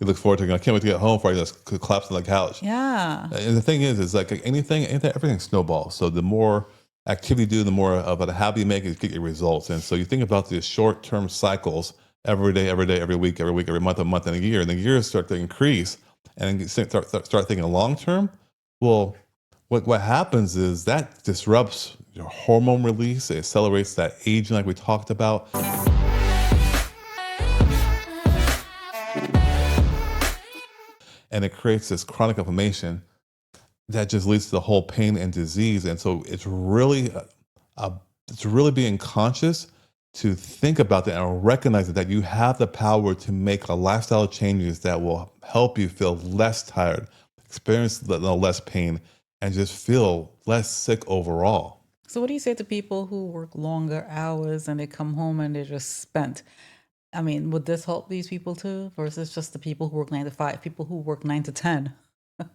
You look forward to it. I can't wait to get home before I just collapse on the couch. Yeah. And the thing is like anything, everything snowballs. So the more activity you do, the more of a habit you make, is get your results. And so you think about these short-term cycles every day, every day, every week, every month, and a year, and the years start to increase, and then you start thinking long term. Well, what happens is that disrupts your hormone release. It accelerates that aging, like we talked about. And it creates this chronic inflammation that just leads to the whole pain and disease. And so uh, it's really being conscious to think about that and recognize that you have the power to make a lifestyle changes that will help you feel less tired, experience less pain, and just feel less sick overall. So, what do you say to people who work longer hours and they come home and they're just spent? I mean, would this help these people too, versus just the people who work 9 to 5, people who work 9 to 10, Well,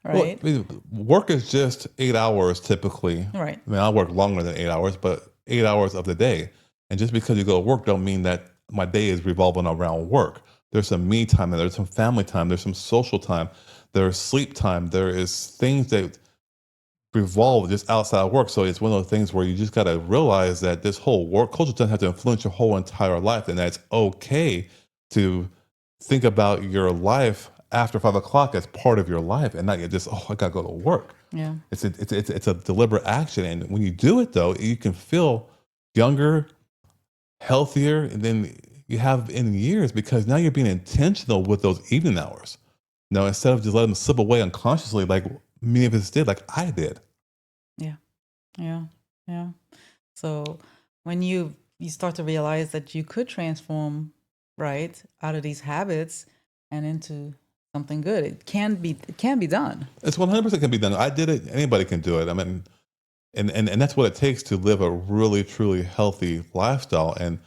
right? I mean, work is just 8 hours typically. Right. I mean, I work longer than 8 hours, but 8 hours of the day. And just because you go to work don't mean that my day is revolving around work. There's some me time, and there's some family time, there's some social time, there's sleep time, there is things that revolve just outside of work. So it's one of those things where you just got to realize that this whole work culture doesn't have to influence your whole entire life, and that's okay to think about your life after 5 o'clock as part of your life, and not just, oh, I gotta go to work. Yeah. It's a deliberate action, and when you do it though, you can feel younger, healthier than you have in years, because now you're being intentional with those evening hours. Now, instead of just letting them slip away unconsciously, like many of us did, like I did. Yeah. Yeah. Yeah. So when you start to realize that you could transform, right, out of these habits and into something good, it can be done. It's 100% can be done. I did it. Anybody can do it. I mean, and that's what it takes to live a really truly healthy lifestyle. And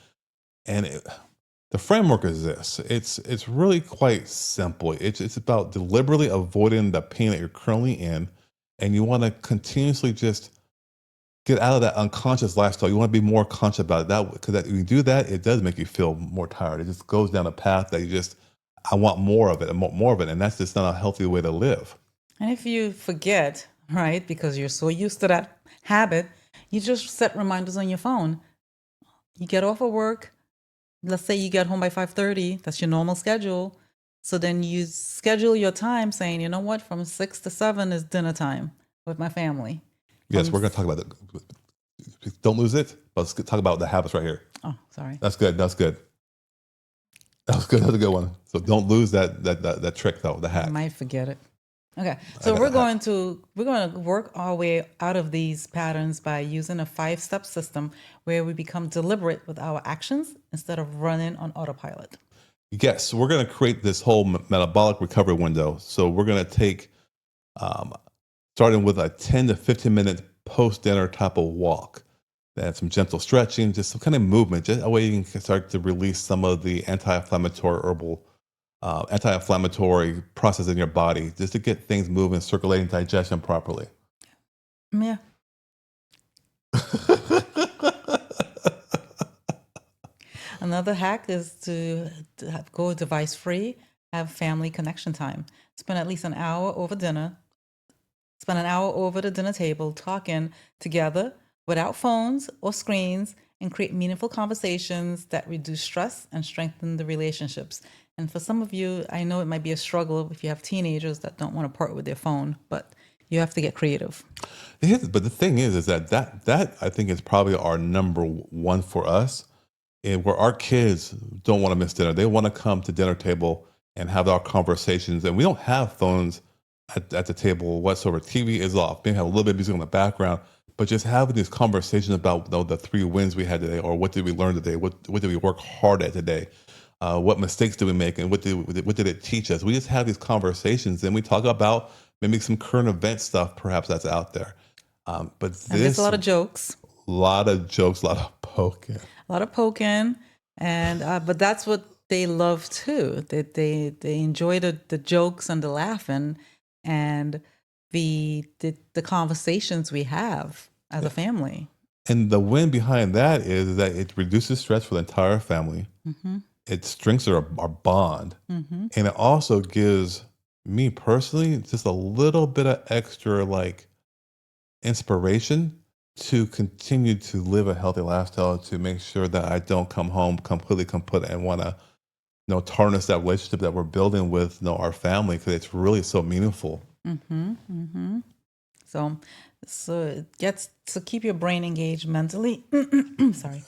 the framework is this. It's really quite simple. It's about deliberately avoiding the pain that you're currently in, and you want to continuously just get out of that unconscious lifestyle. You want to be more conscious about it. That because when you do that, it does make you feel more tired. It just goes down a path that you just, I want more of it and more of it, and that's just not a healthy way to live. And if you forget, right, because you're so used to that habit, you just set reminders on your phone. You get off of work, let's say you get home by 5:30, that's your normal schedule. So then you schedule your time saying, you know what, from 6 to 7 is dinner time with my family. Yes, we're going to talk about that. Don't lose it. But let's talk about the habits right here. Oh, sorry. That's good. That's good. That was good. That was a good one. So don't lose that trick though, the I hack. might forget it. Okay, so got we're the going to work our way out of these patterns by using a 5-step system where we become deliberate with our actions instead of running on autopilot. Yes, we're going to create this whole metabolic recovery window. So we're going to take, um, starting with a 10 to 15 minute post dinner type of walk, then some gentle stretching, just some kind of movement, just a way you can start to release some of the anti-inflammatory process in your body, just to get things moving, circulating, digestion properly. Yeah. Another hack is to go device free, have family connection time. Spend at least an hour over dinner. Spend an hour over the dinner table talking together without phones or screens, and create meaningful conversations that reduce stress and strengthen the relationships. And for some of you, I know it might be a struggle if you have teenagers that don't want to part with their phone, but you have to get creative. But the thing is that I think is probably our number one for us, and where our kids don't want to miss dinner. They want to come to dinner table and have our conversations, and we don't have phones at the table whatsoever. TV is off. Maybe have a little bit of music in the background, but just having these conversations about, you know, the 3 wins we had today, or what did we learn today, what did we work hard at today, what mistakes did we make, and what did it teach us. We just have these conversations, and we talk about maybe some current event stuff perhaps that's out there. But And there's this, a lot of jokes, lot of jokes, a lot of poking. a lot of poking, and but that's what they love too. They enjoy the jokes and the laughing and the conversations we have as a family. And the win behind that is that it reduces stress for the entire family. Hmm. it strengthens our bond. Mm-hmm. And it also gives me personally just a little bit of extra like inspiration to continue to live a healthy lifestyle, to make sure that I don't come home completely kaput and want to tarnish that relationship that we're building with our family, because it's really so meaningful. Mm-hmm. Mm-hmm. So it gets to keep your brain engaged mentally. Sorry.